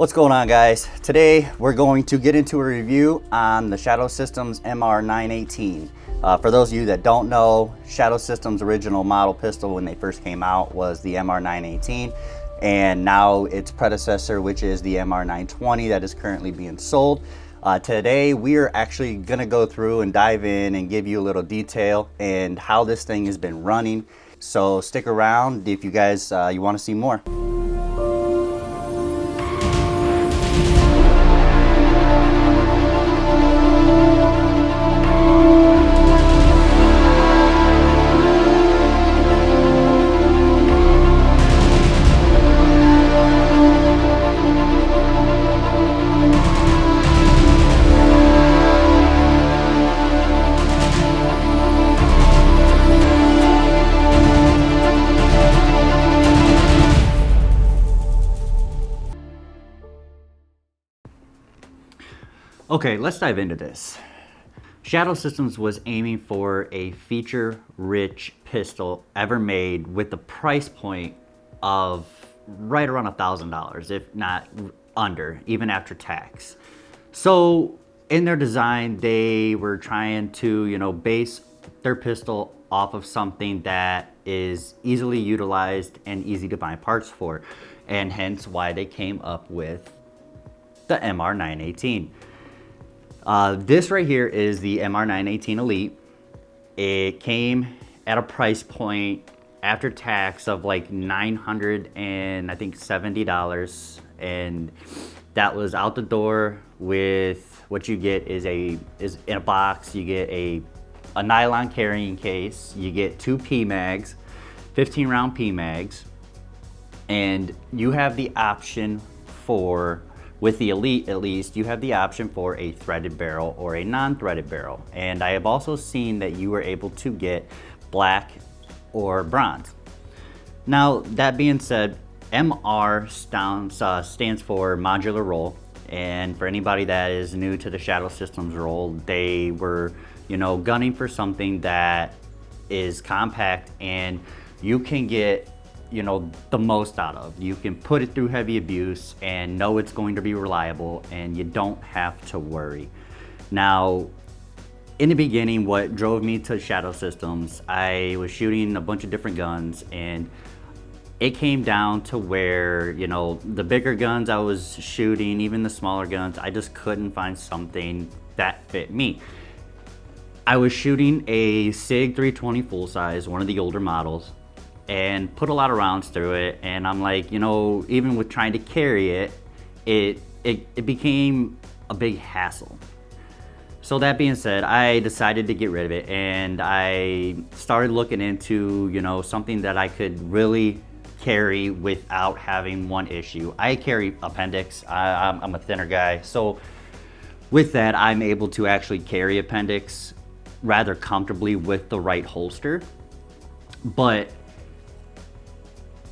What's going on, guys? Today we're going to get into a review on the Shadow Systems MR918. For those of you that don't know, Shadow Systems' original model pistol when they first came out was the MR918, and now its predecessor, which is the MR920, that is currently being sold. Today we are actually going to go through and dive in and give you a little detail and how this thing has been running. So stick around if you guys you want to see more. Okay, let's dive into this. Shadow Systems was aiming for a feature-rich pistol ever made with the price point of right around $1,000, if not under, even after tax. So in their design, they were trying to, base their pistol off of something that is easily utilized and easy to find parts for, and hence why they came up with the MR918. This right here is the MR918 Elite. It came at a price point after tax of like $970, and that was out the door with what you get is in a box. You get a nylon carrying case, you get 2 PMags, 15 round PMags, and you have the option for, with the Elite at least, you have the option for a threaded barrel or a non-threaded barrel. And I have also seen that you were able to get black or bronze. Now, that being said, MR stands for modular roll. And for anybody that is new to the Shadow Systems roll, they were, gunning for something that is compact and you can get the most out of. You can put it through heavy abuse and know it's going to be reliable, and you don't have to worry. Now, in the beginning, what drove me to Shadow Systems, I was shooting a bunch of different guns, and it came down to where, the bigger guns I was shooting, even the smaller guns, I just couldn't find something that fit me. I was shooting a SIG 320 full size, one of the older models, and put a lot of rounds through it, and I'm like, even with trying to carry it, it became a big hassle. So that being said, I decided to get rid of it, and I started looking into, something that I could really carry without having one issue. I carry appendix. I'm a thinner guy, so with that, I'm able to actually carry appendix rather comfortably with the right holster. But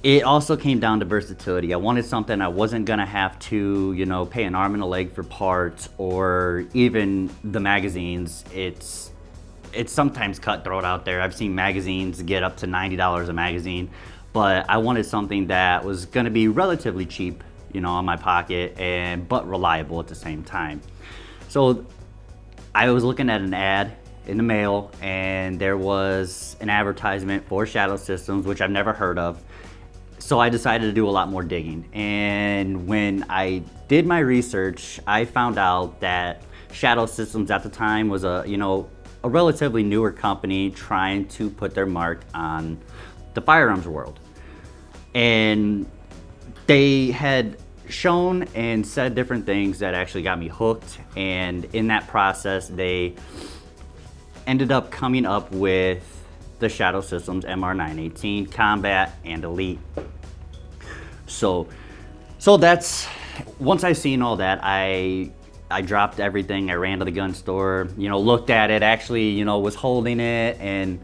it also came down to versatility. I wanted something I wasn't gonna have to, pay an arm and a leg for parts, or even the magazines. It's sometimes cutthroat out there. I've seen magazines get up to $90 a magazine, but I wanted something that was gonna be relatively cheap, on my pocket, but reliable at the same time. So I was looking at an ad in the mail, and there was an advertisement for Shadow Systems, which I've never heard of. So I decided to do a lot more digging, and when I did my research, I found out that Shadow Systems at the time was a relatively newer company trying to put their mark on the firearms world. And they had shown and said different things that actually got me hooked, and in that process they ended up coming up with the Shadow Systems MR918 Combat and Elite. So that's, once I seen all that, I dropped everything. I ran to the gun store, looked at it, actually, was holding it and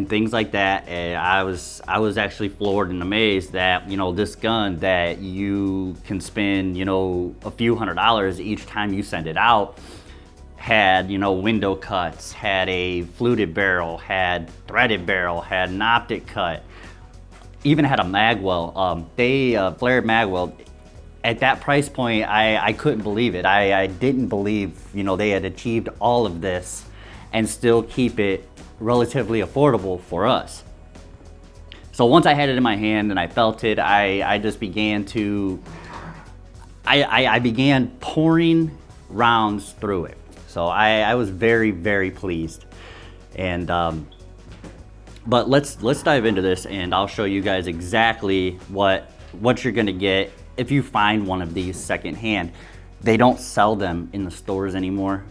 things like that. And I was actually floored and amazed that, this gun that you can spend, a few $100s each time you send it out, had, window cuts, had a fluted barrel, had threaded barrel, had an optic cut, even had a magwell. They flared magwell. at that price point, I couldn't believe it. I didn't believe, you know, they had achieved all of this and still keep it relatively affordable for us. So once I had it in my hand and I felt it, I just began to, I began pouring rounds through it. So I was very, very pleased. And, but let's dive into this, and I'll show you guys exactly what you're gonna get if you find one of these secondhand. They don't sell them in the stores anymore.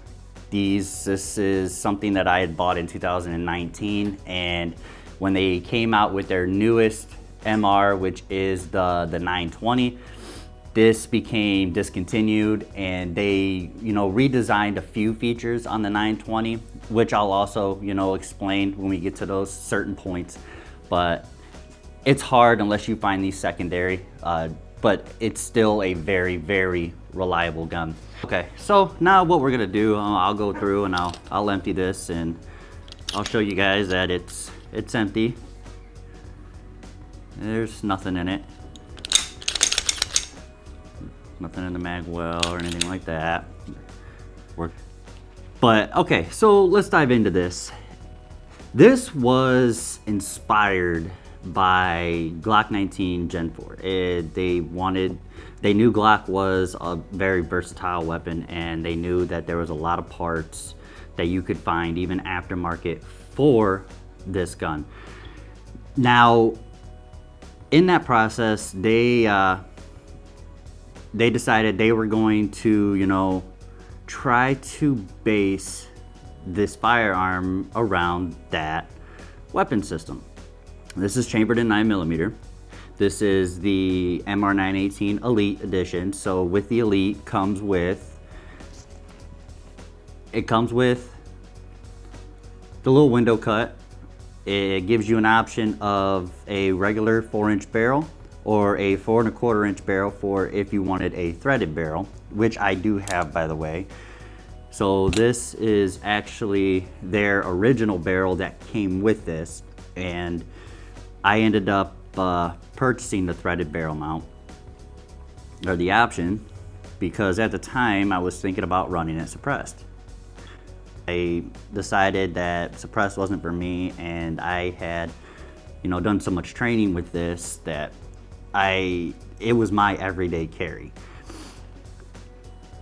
This is something that I had bought in 2019, and when they came out with their newest MR, which is the 920, this became discontinued, and they, you know, redesigned a few features on the 920, which I'll also, you know, explain when we get to those certain points. But it's hard unless you find these secondary, but it's still a very, very reliable gun. Okay, so now what we're gonna do, I'll go through and I'll empty this, and I'll show you guys that it's empty. There's nothing in it. Nothing in the mag well or anything like that. But okay, so let's dive into this. This was inspired by Glock 19 Gen 4. They knew Glock was a very versatile weapon, and they knew that there was a lot of parts that you could find even aftermarket for this gun. Now, in that process, they decided they were going to, you know, try to base this firearm around that weapon system. This is chambered in 9mm. This is the MR918 Elite Edition. So with the Elite comes with the little window cut. It gives you an option of a regular 4-inch barrel or a 4 1/4 inch barrel for if you wanted a threaded barrel, which I do have, by the way. So this is actually their original barrel that came with this, and I ended up purchasing the threaded barrel mount, or the option, because at the time I was thinking about running it suppressed. I decided that suppressed wasn't for me, and I had, you know, done so much training with this that it was my everyday carry.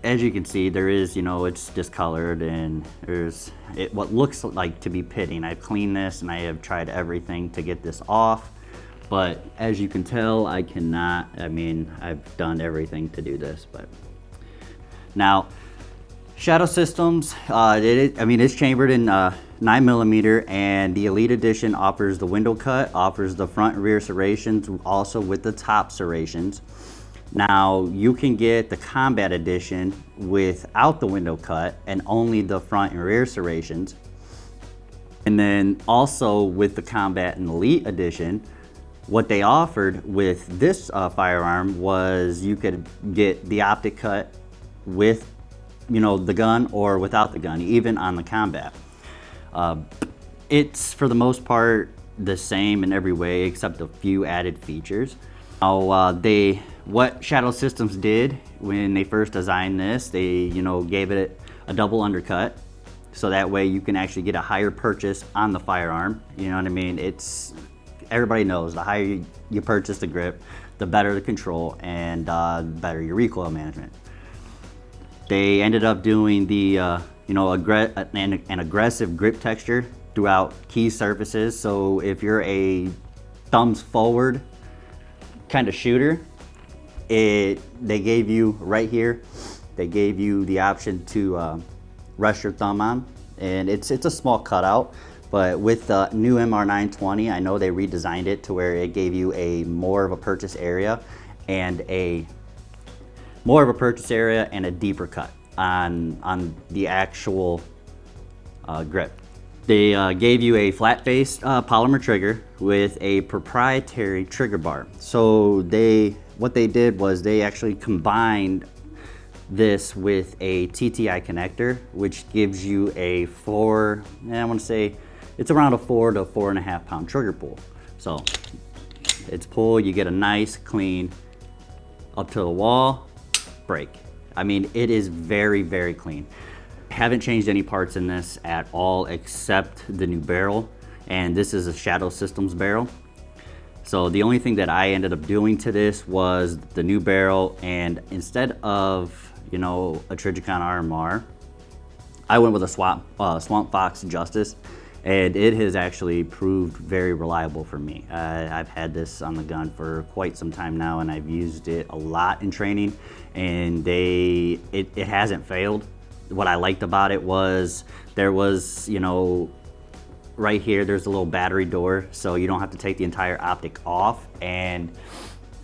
As you can see, there is, you know, it's discolored, and there's what looks like to be pitting. I've cleaned this and I have tried everything to get this off, but as you can tell, I cannot. I mean, I've done everything to do this. But now, Shadow Systems, it's chambered in 9mm, and the Elite Edition offers the window cut, offers the front and rear serrations, also with the top serrations. Now, you can get the Combat Edition without the window cut and only the front and rear serrations. And then also with the Combat and Elite Edition, what they offered with this firearm was you could get the optic cut with, you know, the gun or without the gun, even on the Combat. It's for the most part the same in every way except a few added features. Now, what Shadow Systems did when they first designed this, they, you know, gave it a double undercut, so that way you can actually get a higher purchase on the firearm. You know what I mean? Everybody knows the higher you purchase the grip, the better the control, and better your recoil management. They ended up doing the you know, an aggressive grip texture throughout key surfaces. So if you're a thumbs forward kind of shooter, they gave you right here, they gave you the option to rest your thumb on, and it's a small cutout, but with the new MR920, I know they redesigned it to where it gave you more of a purchase area and a deeper cut on the actual grip. They gave you a flat-faced polymer trigger with a proprietary trigger bar. So what they did was they actually combined this with a TTI connector, which gives you I want to say it's around a 4 to 4.5 pound trigger pull. So it's pull, you get a nice clean up to the wall, break. I mean, it is very, very clean. Haven't changed any parts in this at all except the new barrel, and this is a Shadow Systems barrel. So the only thing that I ended up doing to this was the new barrel, and instead of, you know, a Trijicon RMR, I went with a Swamp Fox Justice, and it has actually proved very reliable for me. I've had this on the gun for quite some time now, and I've used it a lot in training, and it hasn't failed. What I liked about it was there was, you know, right here there's a little battery door, so you don't have to take the entire optic off and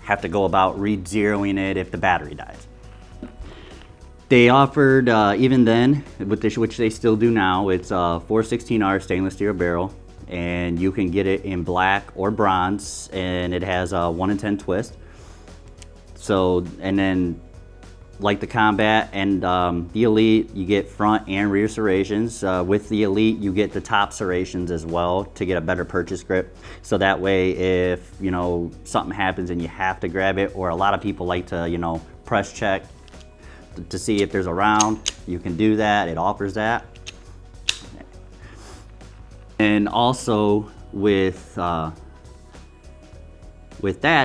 have to go about re-zeroing it if the battery dies. They offered, even then, with this, which they still do now, it's a 416R stainless steel barrel, and you can get it in black or bronze, and it has a 1 in 10 twist. So, and then like the Combat and the Elite, you get front and rear serrations. With the Elite, you get the top serrations as well to get a better purchase grip. So that way, if, you know, something happens and you have to grab it, or a lot of people like to, you know, press check to see if there's a round, you can do that. It offers that. And also with that,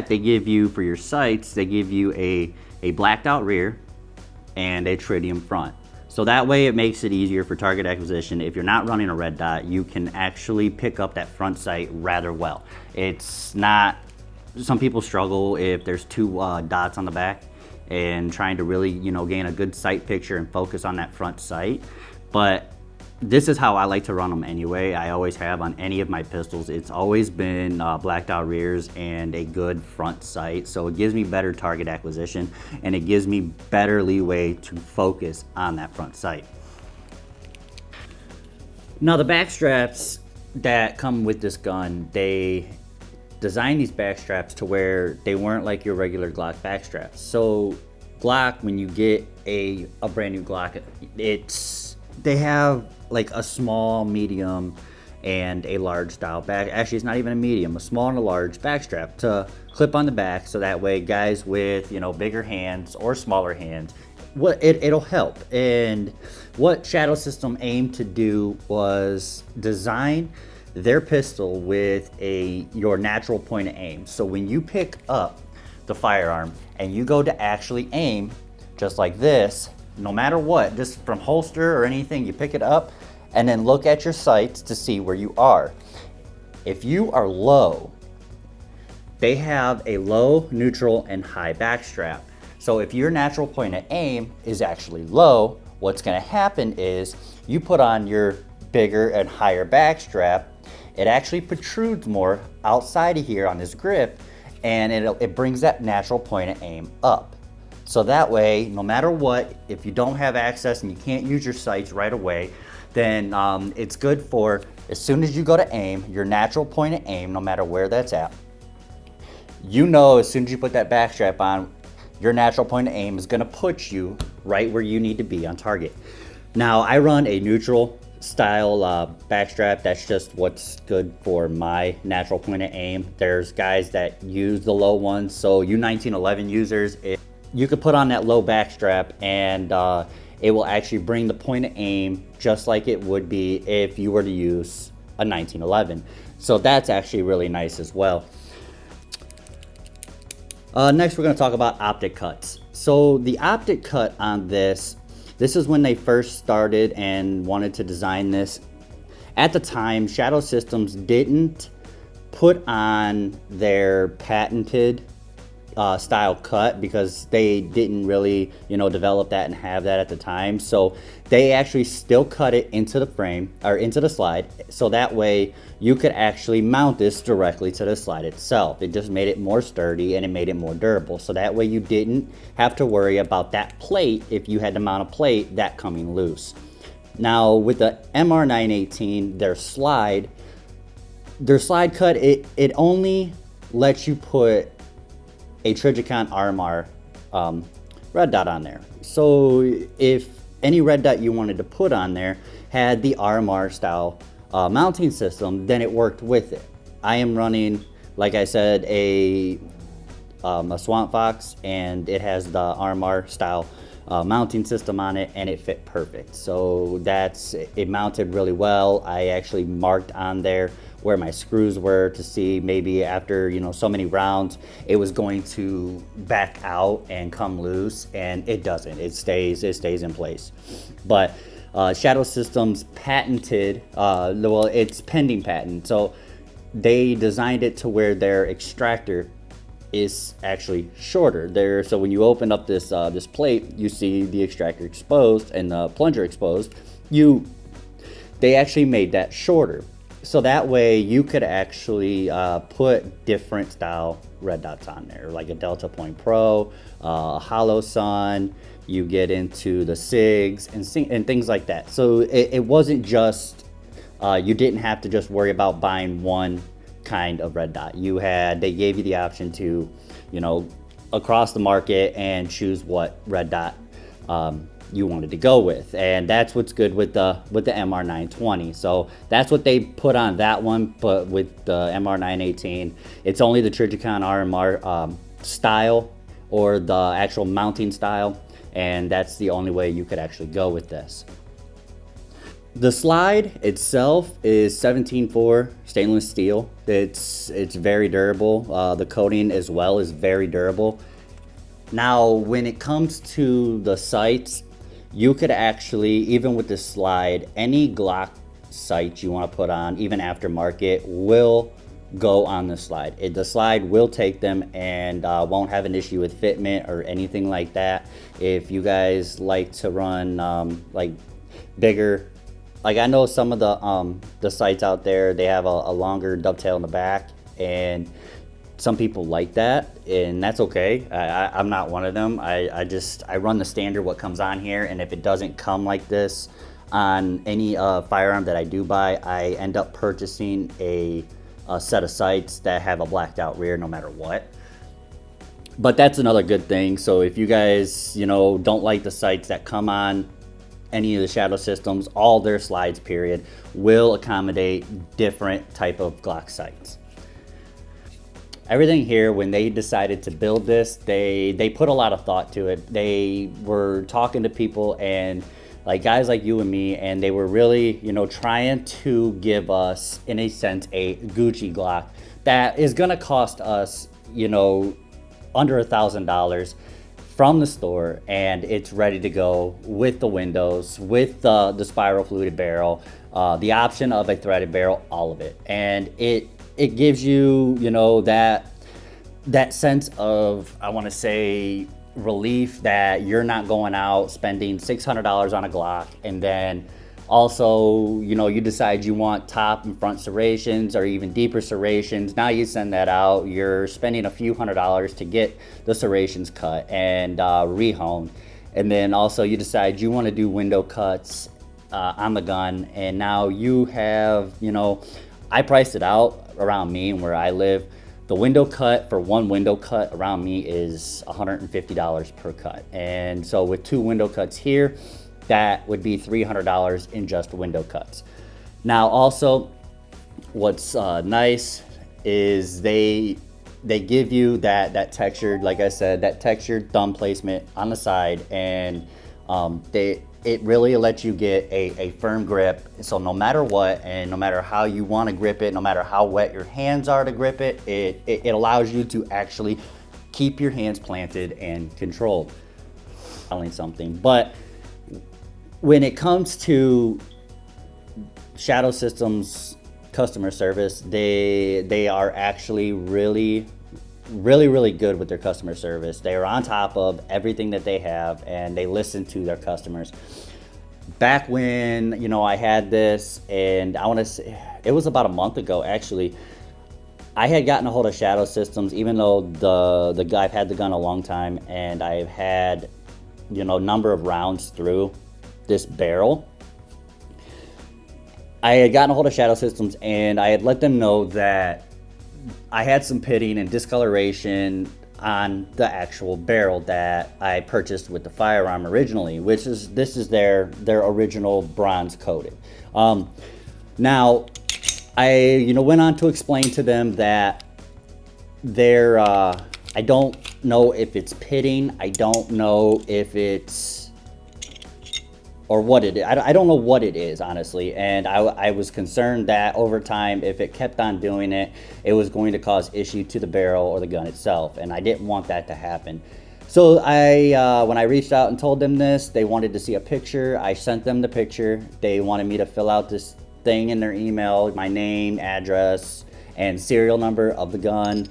they give you, for your sights, they give you a blacked out rear and a tritium front. So that way it makes it easier for target acquisition. If you're not running a red dot, you can actually pick up that front sight rather well. It's not, some people struggle if there's two dots on the back and trying to really, you know, gain a good sight picture and focus on that front sight. But this is how I like to run them anyway. I always have on any of my pistols. It's always been blacked out rears and a good front sight. So it gives me better target acquisition, and it gives me better leeway to focus on that front sight. Now the back straps that come with this gun, they designed these back straps to where they weren't like your regular Glock back straps. So Glock, when you get a brand new Glock, they have like a small, medium, and a large style back. Actually, it's not even a medium, a small and a large back strap to clip on the back, so that way guys with, you know, bigger hands or smaller hands, it'll help. And what Shadow System aimed to do was design their pistol with your natural point of aim. So when you pick up the firearm and you go to actually aim, just like this, no matter what, just from holster or anything, you pick it up and then look at your sights to see where you are. If you are low, they have a low, neutral, and high back strap. So if your natural point of aim is actually low, what's gonna happen is you put on your bigger and higher back strap, it actually protrudes more outside of here on this grip, and it brings that natural point of aim up. So that way, no matter what, if you don't have access and you can't use your sights right away, then it's good for, as soon as you go to aim, your natural point of aim, no matter where that's at, you know, as soon as you put that back strap on, your natural point of aim is gonna put you right where you need to be on target. Now, I run a neutral style back strap. That's just what's good for my natural point of aim. There's guys that use the low ones, so you 1911 users, you could put on that low back strap and it will actually bring the point of aim just like it would be if you were to use a 1911. So that's actually really nice as well. Next, we're going to talk about optic cuts. So the optic cut on this is when they first started and wanted to design this. At the time, Shadow Systems didn't put on their patented style cut because they didn't really, you know, develop that and have that at the time. So they actually still cut it into the frame or into the slide, so that way you could actually mount this directly to the slide itself. It just made it more sturdy and it made it more durable, so that way you didn't have to worry about that plate, if you had to mount a plate, that coming loose. Now with the MR918, their slide cut, it only lets you put a Trijicon RMR red dot on there. So if any red dot you wanted to put on there had the RMR style mounting system, then it worked with it. I am running, like I said, a a Swamp Fox, and it has the RMR style mounting system on it, and it fit perfect. So it mounted really well. I actually marked on there where my screws were to see maybe after, you know, so many rounds it was going to back out and come loose, and it doesn't. It stays in place. But Shadow Systems patented, well, it's pending patent, so they designed it to where their extractor is actually shorter there. So when you open up this this plate, you see the extractor exposed and the plunger exposed. They actually made that shorter, so that way you could actually put different style red dots on there, like a Delta Point Pro, Hollow Sun. You get into the SIGs and things like that. So it wasn't just you didn't have to just worry about buying one kind of red dot. They gave you the option to, you know, across the market and choose what red dot you wanted to go with. And that's what's good with the MR920. So that's what they put on that one. But with the MR918, it's only the Trijicon RMR style, or the actual mounting style, and that's the only way you could actually go with this. The slide itself is 17.4 stainless steel. It's very durable. The coating as well is very durable. Now, when it comes to the sights, you could actually, even with this slide, any Glock sight you want to put on, even aftermarket, will go on the slide. The slide will take them and won't have an issue with fitment or anything like that. If you guys like to run like bigger, like I know some of the sights out there, they have a longer dovetail in the back, and some people like that, and that's okay. I'm not one of them. I run the standard what comes on here, and if it doesn't come like this on any firearm that I do buy, I end up purchasing a set of sights that have a blacked out rear no matter what. But that's another good thing. So if you guys, you know, don't like the sights that come on any of the Shadow Systems, all their slides period will accommodate different type of Glock sights. Everything here, when they decided to build this, they put a lot of thought to it. They were talking to people, and like guys like you and me, and they were really, you know, trying to give us, in a sense, a Gucci Glock that is gonna cost us, you know, under $1,000 from the store, and it's ready to go with the windows, with the spiral fluted barrel, the option of a threaded barrel, all of it. And it gives you, you know, that sense of, I want to say, relief that you're not going out spending $600 on a Glock, and then also, you know, you decide you want top and front serrations or even deeper serrations. Now you send that out, you're spending a few $100s to get the serrations cut and rehoned, and then also you decide you want to do window cuts on the gun, and now you have, you know, I priced it out around me and where I live. The window cut for one window cut around me is $150 per cut. And so with two window cuts here, that would be $300 in just window cuts. Now also, what's nice is they give you that textured, like I said, that textured thumb placement on the side, and it really lets you get a firm grip. So no matter what, and no matter how you want to grip it, no matter how wet your hands are to grip it, it allows you to actually keep your hands planted and controlled. Telling something, but when it comes to Shadow Systems customer service, they are actually really good with their customer service. They are on top of everything that they have, and they listen to their customers. Back when, you know, I had this, and I want to say it was about a month ago actually, I had gotten a hold of Shadow Systems, even though the guy, I've had the gun a long time, and I've had, you know, number of rounds through this barrel. I had gotten a hold of Shadow Systems, and I had let them know that I had some pitting and discoloration on the actual barrel that I purchased with the firearm originally, which is, this is their original bronze coated. Now, I, you know, went on to explain to them that their I don't know if it's pitting. I don't know if it's, or what it is. I don't know what it is, honestly. And I was concerned that over time, if it kept on doing it, it was going to cause issue to the barrel or the gun itself. And I didn't want that to happen. So when I reached out and told them this, they wanted to see a picture. I sent them the picture. They wanted me to fill out this thing in their email, my name, address, and serial number of the gun.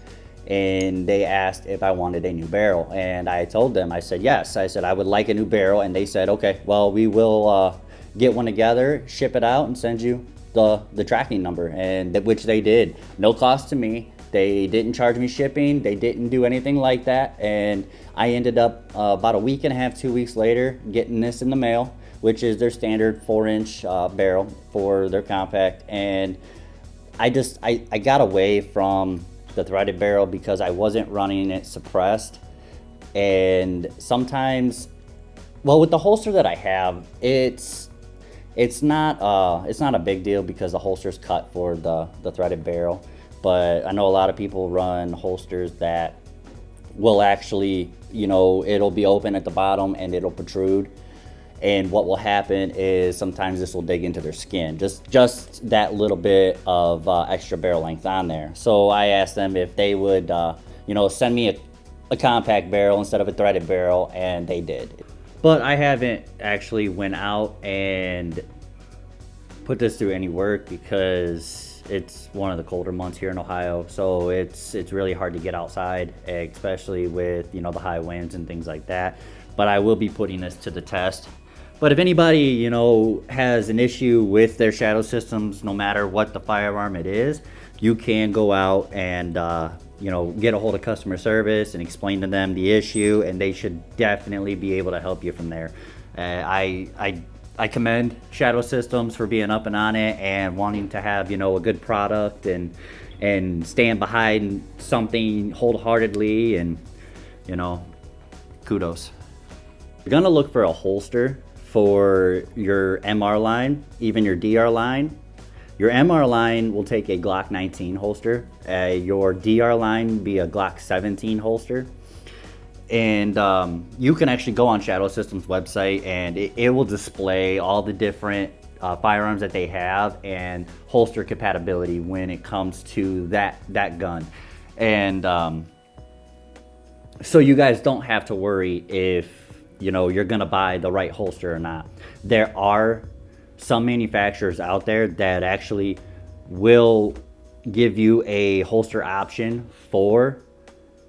And they asked if I wanted a new barrel. And I told them, I said, yes. I said, I would like a new barrel. And they said, okay, well, we will get one together, ship it out, and send you the tracking number. And which they did. No cost to me. They didn't charge me shipping. They didn't do anything like that. And I ended up about a week and a half, 2 weeks later, getting this in the mail, which is their standard 4-inch barrel for their compact. And I got away from the threaded barrel because I wasn't running it suppressed. And sometimes, well, with the holster that I have, it's not a big deal because the holster's cut for the threaded barrel. But I know a lot of people run holsters that will actually, you know, it'll be open at the bottom and it'll protrude. And what will happen is sometimes this will dig into their skin, just that little bit of extra barrel length on there. So I asked them if they would, you know, send me a compact barrel instead of a threaded barrel, and they did. But I haven't actually went out and put this through any work because it's one of the colder months here in Ohio, so it's really hard to get outside, especially with, you know, the high winds and things like that. But I will be putting this to the test. But if anybody, you know, has an issue with their shadow systems, no matter what the firearm it is, you can go out and you know, get a hold of customer service and explain to them the issue, and they should definitely be able to help you from there. I commend Shadow Systems for being up and on it and wanting to have, you know, a good product and stand behind something wholeheartedly, and, you know, kudos. You're gonna look for a holster for your MR line, even your DR line. Your MR line will take a Glock 19 holster. Your DR line be a Glock 17 holster. And you can actually go on Shadow Systems website and it will display all the different firearms that they have and holster compatibility when it comes to that gun. And so you guys don't have to worry if, you know, you're gonna buy the right holster or not. There are some manufacturers out there that actually will give you a holster option for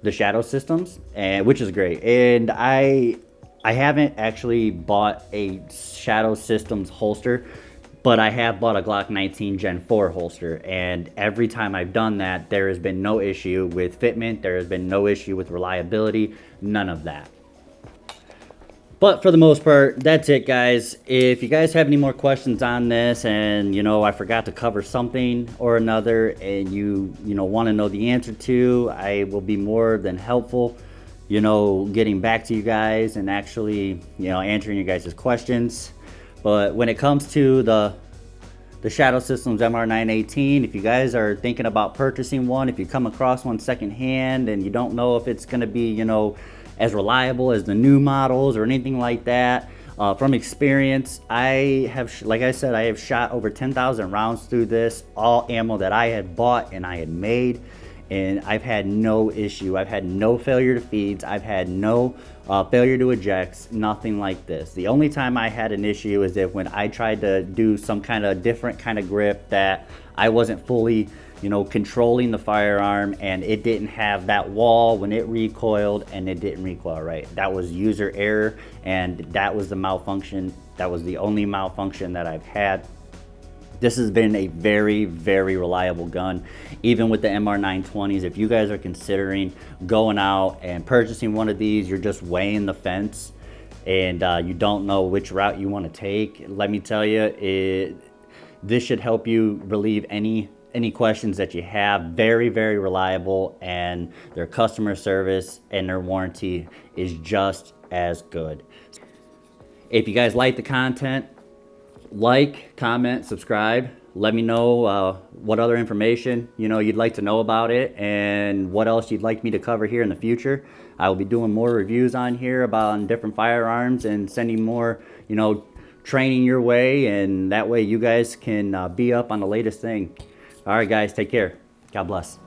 the Shadow Systems, and which is great. And I haven't actually bought a Shadow Systems holster, but I have bought a Glock 19 Gen 4 holster, and every time I've done that, there has been no issue with fitment, there has been no issue with reliability, none of that. But for the most part, that's it, guys. If you guys have any more questions on this, and, you know, I forgot to cover something or another, and you know, want to know the answer to, I will be more than helpful, you know, getting back to you guys and actually, you know, answering you guys' questions. But when it comes to the Shadow Systems MR918, if you guys are thinking about purchasing one, if you come across one secondhand and you don't know if it's going to be, you know, as reliable as the new models or anything like that, from experience, I have, like I said, I have shot over 10,000 rounds through this, all ammo that I had bought and I had made, and I've had no issue. I've had no failure to feeds. I've had no failure to ejects, nothing like this. The only time I had an issue is if when I tried to do some kind of different kind of grip that I wasn't fully, you know, controlling the firearm, and it didn't have that wall when it recoiled, and it didn't recoil right. That was user error, and that was the malfunction. That was the only malfunction that I've had. This has been a very, very reliable gun. Even with the MR920s, if you guys are considering going out and purchasing one of these, you're just weighing the fence, and you don't know which route you want to take, let me tell you, this should help you relieve any questions that you have. Very, very reliable, and their customer service and their warranty is just as good. If you guys like the content, like, comment, subscribe, Let me know what other information you'd like to know about it, and what else you'd like me to cover here in the future. I will be doing more reviews on here about different firearms and sending more training your way, and that way you guys can be up on the latest thing. All right, guys, take care. God bless.